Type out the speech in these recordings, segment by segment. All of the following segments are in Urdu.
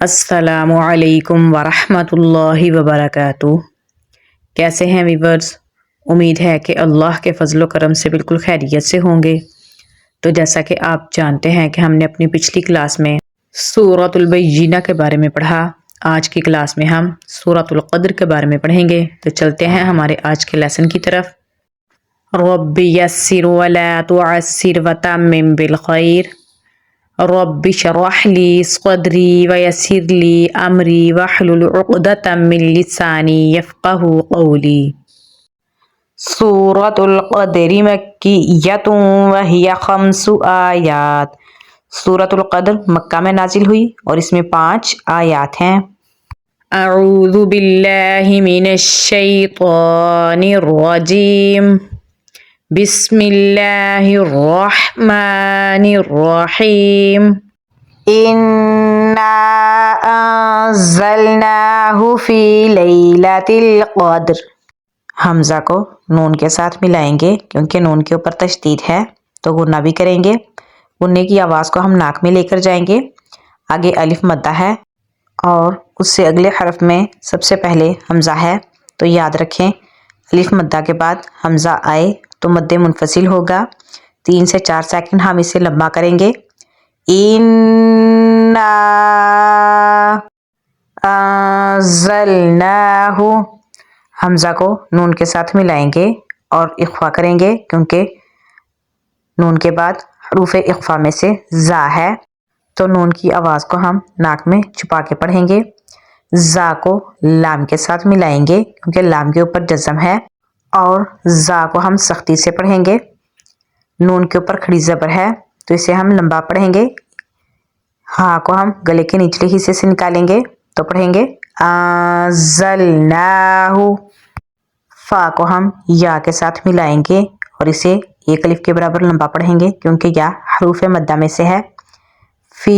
السلام علیکم ورحمۃ اللہ وبرکاتہ۔ کیسے ہیں ویورز؟ امید ہے کہ اللہ کے فضل و کرم سے بالکل خیریت سے ہوں گے۔ تو جیسا کہ آپ جانتے ہیں کہ ہم نے اپنی پچھلی کلاس میں سورۃ البینہ کے بارے میں پڑھا، آج کی کلاس میں ہم سورۃ القدر کے بارے میں پڑھیں گے۔ تو چلتے ہیں ہمارے آج کے لیسن کی طرف۔ رب یسر ولا تعسر وتمم بالخیر، رب اشرح لی صدری ویسر لی امری واحلل عقدۃ من لسانی یفقہوا قولی۔ سورۃ القدر مکیۃ وہی 5 آیات۔ سورۃ القدر مکہ میں نازل ہوئی اور اس میں 5 آیات ہیں۔ اعوذ باللہ من الشیطان الرجیم، بسم اللہ الرحمن الرحیم۔ انا انزلناہ فی لیلۃ القدر۔ حمزہ کو نون کے ساتھ ملائیں گے کیونکہ نون کے اوپر تشدید ہے، تو غنہ بھی کریں گے۔ غنے کی آواز کو ہم ناک میں لے کر جائیں گے۔ آگے الف مدہ ہے اور اس سے اگلے حرف میں سب سے پہلے حمزہ ہے، تو یاد رکھیں الف مدہ کے بعد حمزہ آئے تو مد منفصل ہوگا۔ 3 سے 4 سیکنڈ ہم اسے لمبا کریں گے۔ اِنَّا انزلناہ، حمزہ کو نون کے ساتھ ملائیں گے اور اخفا کریں گے کیونکہ نون کے بعد حروف اخفا میں سے زا ہے، تو نون کی آواز کو ہم ناک میں چھپا کے پڑھیں گے۔ زا کو لام کے ساتھ ملائیں گے کیونکہ لام کے اوپر جزم ہے، اور زا کو ہم سختی سے پڑھیں گے۔ نون کے اوپر کھڑی زبر ہے تو اسے ہم لمبا پڑھیں گے۔ ہا کو ہم گلے کے نچلے حصے سے نکالیں گے تو پڑھیں گے انزلناہ۔ فا کو ہم یا کے ساتھ ملائیں گے اور اسے 1 الف کے برابر لمبا پڑھیں گے کیونکہ یا حروف مدہ میں سے ہے۔ فی،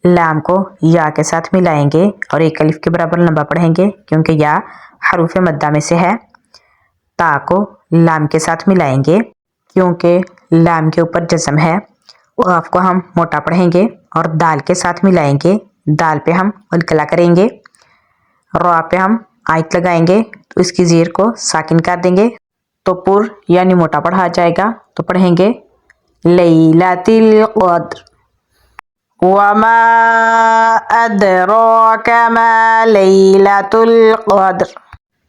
لام کو یا کے ساتھ ملائیں گے اور 1 الف کے برابر لمبا پڑھیں گے کیونکہ یا حروف مدہ میں سے ہے۔ تا کو لام کے ساتھ ملائیں گے کیونکہ لام کے اوپر جزم ہے۔ قاف کو ہم موٹا پڑھیں گے اور دال کے ساتھ ملائیں گے، دال پہ ہم قلقلہ کریں گے۔ را پہ ہم آیت لگائیں گے تو اس کی زیر کو ساکن کر دیں گے تو پر یعنی موٹا پڑھا جائے گا، تو پڑھیں گے لیلۃ القدر۔ وما ادراک ما لیلۃ القدر۔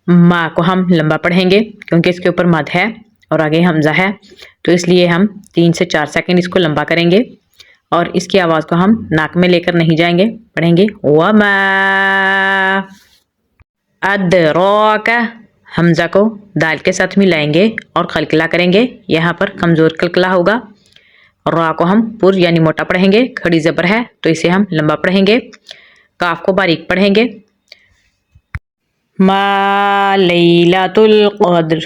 ما کو ہم لمبا پڑھیں گے کیونکہ اس کے اوپر مد ہے اور آگے حمزہ ہے، تو اس لیے ہم 3 سے 4 سیکنڈ اس کو لمبا کریں گے اور اس کی آواز کو ہم ناک میں لے کر نہیں جائیں گے، پڑھیں گے وما ادراک۔ حمزہ کو دال کے ساتھ ملائیں گے اور قلقلہ کریں گے، یہاں پر کمزور قلقلہ ہوگا۔ را کو ہم پر یعنی موٹا پڑھیں گے، کھڑی زبر ہے تو اسے ہم لمبا پڑھیں گے۔ کاف کو باریک پڑھیں گے۔ ما لیلۃ القدر،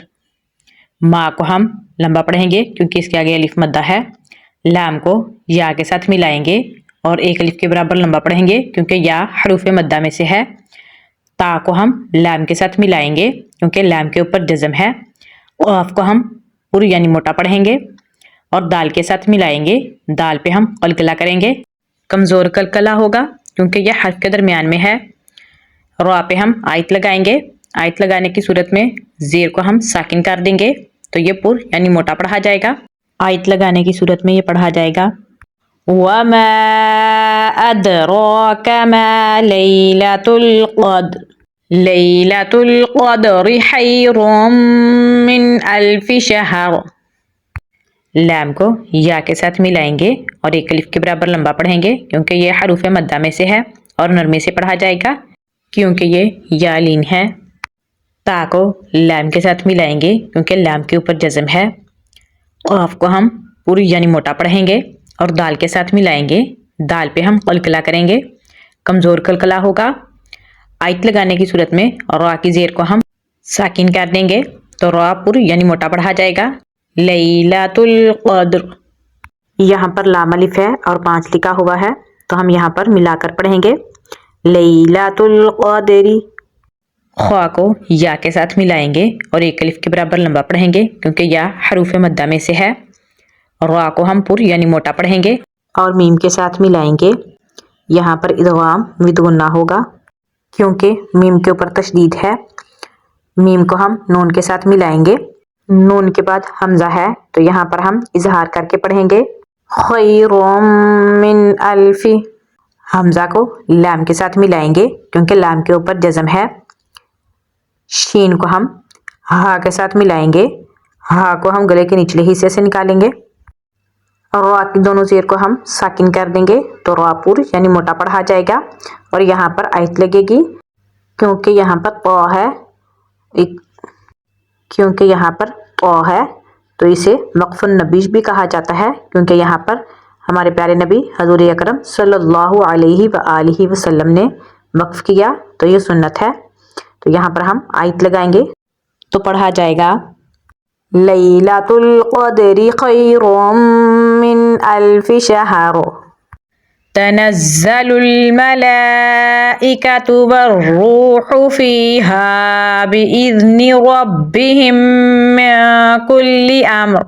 ما کو ہم لمبا پڑھیں گے کیونکہ اس کے آگے الف مدہ ہے۔ لام کو یا کے ساتھ ملائیں گے اور 1 الف کے برابر لمبا پڑھیں گے کیونکہ یا حروف مدہ میں سے ہے۔ تا کو ہم لام کے ساتھ ملائیں گے کیونکہ لام کے اوپر جزم ہے۔ قاف کو ہم پر یعنی موٹا پڑھیں گے اور دال کے ساتھ ملائیں گے، دال پہ ہم قلقلہ کریں گے، کمزور قلقلہ ہوگا کیونکہ یہ حرف کے درمیان میں ہے۔ را پہ ہم آیت لگائیں گے، آیت لگانے کی صورت میں زیر کو ہم ساکن کر دیں گے تو یہ پر یعنی موٹا پڑھا جائے گا۔ آیت لگانے کی صورت میں یہ پڑھا جائے گا وما ادراک ما لیلۃ القدر، لیلۃ القدر خیر من الف شہر۔ لام کو یا کے ساتھ ملائیں گے اور 1 الف کے برابر لمبا پڑھیں گے کیونکہ یہ حروف مدہ میں سے ہے اور نرمی سے پڑھا جائے گا کیونکہ یہ یا لین ہے۔ تا کو لام کے ساتھ ملائیں گے کیونکہ لام کے اوپر جزم ہے۔ قاف کو ہم پر یعنی موٹا پڑھیں گے اور دال کے ساتھ ملائیں گے، دال پہ ہم قلقلہ کریں گے، کمزور قلقلہ ہوگا۔ آیت لگانے کی صورت میں را کی زیر کو ہم ساکن کر دیں گے تو را پر یعنی موٹا پڑھا جائے گا لیلۃ القدر۔ یہاں پر لام الف ہے اور 5 لکھا ہوا ہے تو ہم یہاں پر ملا کر پڑھیں گے لیلۃ القدر۔ خوا کو یا کے ساتھ ملائیں گے اور 1 الف کے برابر لمبا پڑھیں گے کیونکہ یا حروف مدہ میں سے ہے۔ را کو ہم پر یعنی موٹا پڑھیں گے اور میم کے ساتھ ملائیں گے، یہاں پر ادغام بدغنہ ہوگا کیونکہ میم کے اوپر تشدید ہے. میم کو ہم نون کے ساتھ ملائیں گے. نون کے بعد حمزہ ہے تو یہاں پر ہم اظہار کر کے پڑھیں گے خیر من الف. حمزہ کو لام کے ساتھ ملائیں گے کیونکہ لام کے اوپر جزم ہے. شین کو ہم ہا کے ساتھ ملائیں گے. ہا کو ہم گلے کے نچلے حصے سے نکالیں گے. را کی دونوں زیر کو ہم ساکن کر دیں گے تو را پور یعنی موٹا پڑھا جائے گا. اور یہاں پر آیت لگے گی کیونکہ یہاں پر تو ہے تو اسے وقف النبی بھی کہا جاتا ہے کیونکہ یہاں پر ہمارے پیارے نبی حضور اکرم صلی اللہ علیہ وآلہ وسلم نے وقف کیا تو یہ سنت ہے. تو یہاں پر ہم آیت لگائیں گے تو پڑھا جائے گا لیلۃ القدر خیر من الف شہر تنزل الملائکۃ والروح فیہا بإذن ربہم من کل امر.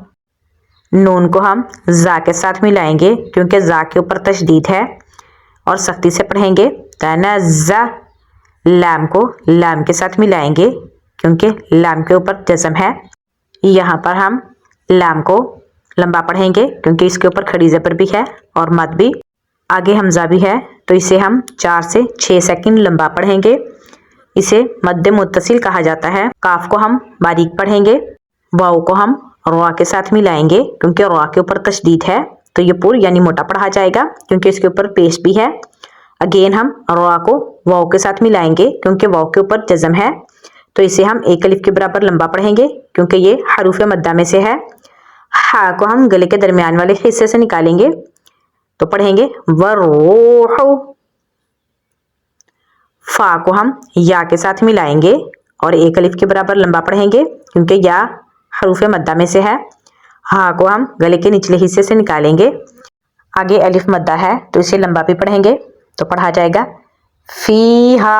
نون کو ہم زا کے ساتھ ملائیں گے کیونکہ زا کے اوپر تشدید ہے اور سختی سے پڑھیں گے تنزا. لام کو لام کے ساتھ ملائیں گے کیونکہ لام کے اوپر جزم ہے. یہاں پر ہم لام کو لمبا پڑھیں گے کیونکہ اس کے اوپر کھڑی زبر بھی ہے اور مد بھی. آگے حمزہ بھی ہے تو اسے ہم 4 سے 6 سیکنڈ لمبا پڑھیں گے. اسے مد متصل کہا جاتا ہے. کاف کو ہم باریک پڑھیں گے. واو کو ہم را کے ساتھ ملائیں گے کیونکہ را کے اوپر تشدید ہے تو یہ پور یعنی موٹا پڑھا جائے گا کیونکہ اس کے اوپر پیش بھی ہے. اگین ہم را کو واو کے ساتھ ملائیں گے کیونکہ واو کے اوپر جزم ہے تو اسے ہم ایک الف کے برابر لمبا پڑھیں گے کیونکہ یہ حروف مدہ میں سے ہے. ہا کو ہم گلے کے درمیان والے حصے سے نکالیں گے تو پڑھیں گے والروح. فا کو ہم یا کے ساتھ ملائیں گے اور ایک الف کے برابر لمبا پڑھیں گے کیونکہ یا حروف مدہ میں سے ہے. ہا کو ہم گلے کے نچلے حصے سے نکالیں گے. آگے الف مدہ ہے تو اسے لمبا بھی پڑھیں گے تو پڑھا جائے گا فیہا.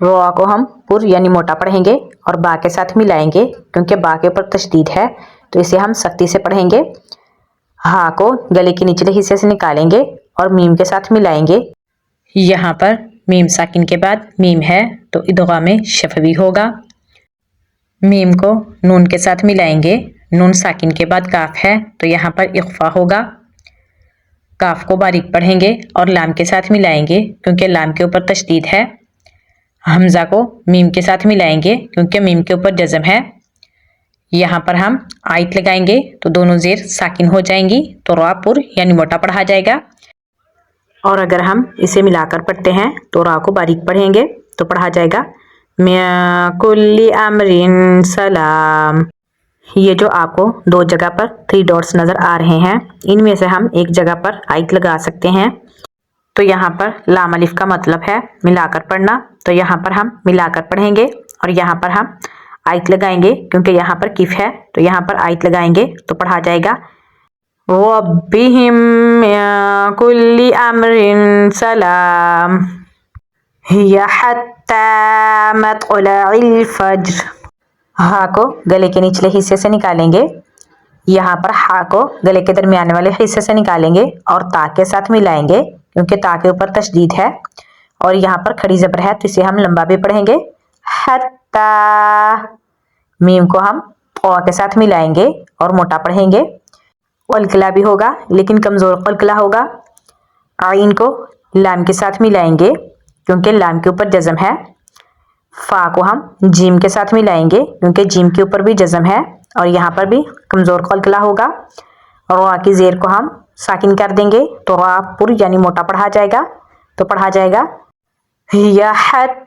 را کو ہم پر یعنی موٹا پڑھیں گے اور با کے ساتھ ملائیں گے کیونکہ با کے اوپر تشدید ہے تو اسے ہم سختی سے پڑھیں گے. ہا کو گلے کے نچلے حصے سے نکالیں گے اور میم کے ساتھ ملائیں گے. یہاں پر میم ساکن کے بعد میم ہے تو ادغام شفوی ہوگا. میم کو نون کے ساتھ ملائیں گے. نون ساکن کے بعد کاف ہے تو یہاں پر اخفا ہوگا. کاف کو باریک پڑھیں گے اور لام کے ساتھ ملائیں گے کیونکہ لام کے اوپر تشدید ہے. حمزہ کو میم کے ساتھ ملائیں گے کیونکہ میم کے اوپر جزم ہے. یہاں پر ہم آیت لگائیں گے تو دونوں زیر ساکن ہو جائیں گی تو را پر یعنی موٹا پڑھا جائے گا. اور اگر ہم اسے ملا کر پڑھتے ہیں تو را کو باریک پڑھیں گے تو پڑھا جائے گا من کل امر سلام. یہ جو آپ کو 2 جگہ پر 3 ڈاٹس نظر آ رہے ہیں ان میں سے ہم ایک جگہ پر آیت لگا سکتے ہیں. تو یہاں پر لام الف کا مطلب ہے ملا کر پڑھنا تو یہاں پر ہم ملا کر پڑھیں گے اور یہاں پر ہم آیت لگائیں گے کیونکہ یہاں پر کف ہے تو یہاں پر آیت لگائیں گے تو پڑھا جائے گا ربہم من کل امر سلام ہی حتی مطلع الفجر. ہا کو گلے کے نچلے حصے سے نکالیں گے. یہاں پر ہا کو گلے کے درمیان والے حصے سے نکالیں گے اور تا کے ساتھ ملائیں گے کیونکہ تا کے اوپر تشدید ہے اور یہاں پر کھڑی زبر ہے تو اسے ہم لمبا بھی پڑھیں گے حتی. میم کو ہم قا کے ساتھ ملائیں گے اور موٹا پڑھیں گے. قلقلہ بھی ہوگا لیکن کمزور قلقلہ ہوگا. عین کو لام کے ساتھ ملائیں گے کیونکہ لام کے اوپر جزم ہے. فا کو ہم جیم کے ساتھ ملائیں گے کیونکہ جیم کے اوپر بھی جزم ہے اور یہاں پر بھی کمزور قلقلہ ہوگا. را کی زیر کو ہم ساکن کر دیں گے تو را پر یعنی موٹا پڑھا جائے گا تو پڑھا جائے گا یا حتی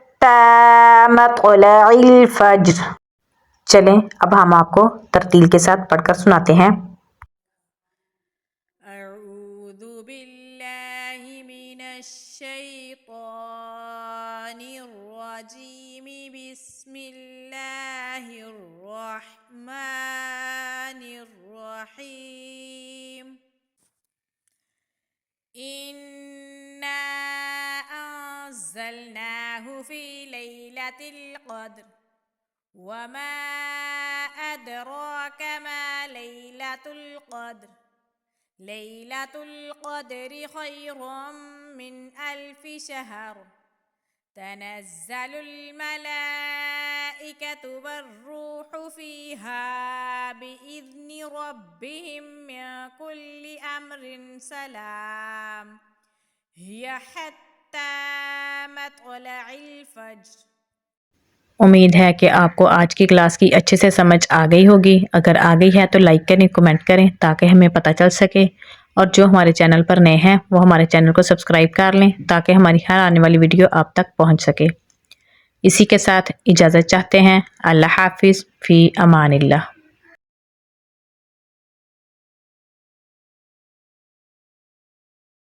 مطلع الفجر. چلیں اب ہم آپ کو ترتیل کے ساتھ پڑھ کر سناتے ہیں. اعوذ باللہ من الشیطان الرجیم بسم اللہ الرحمن الرحیم. انا انزلناہ فی لیلۃ القدر وما ادراک ما لیلۃ القدر ليلة القدر خير من ألف شهر تنزل الملائكة والروح فيها بإذن ربهم من كل أمر سلام هي حتى مطلع الفجر۔ امید ہے کہ آپ کو آج کی کلاس کی اچھے سے سمجھ آ گئی ہوگی۔ اگر آ گئی ہے تو لائک کریں، کمنٹ کریں تاکہ ہمیں پتہ چل سکے، اور جو ہمارے چینل پر نئے ہیں وہ ہمارے چینل کو سبسکرائب کر لیں تاکہ ہماری ہر آنے والی ویڈیو آپ تک پہنچ سکے۔ اسی کے ساتھ اجازت چاہتے ہیں۔ اللہ حافظ، فی امان اللہ۔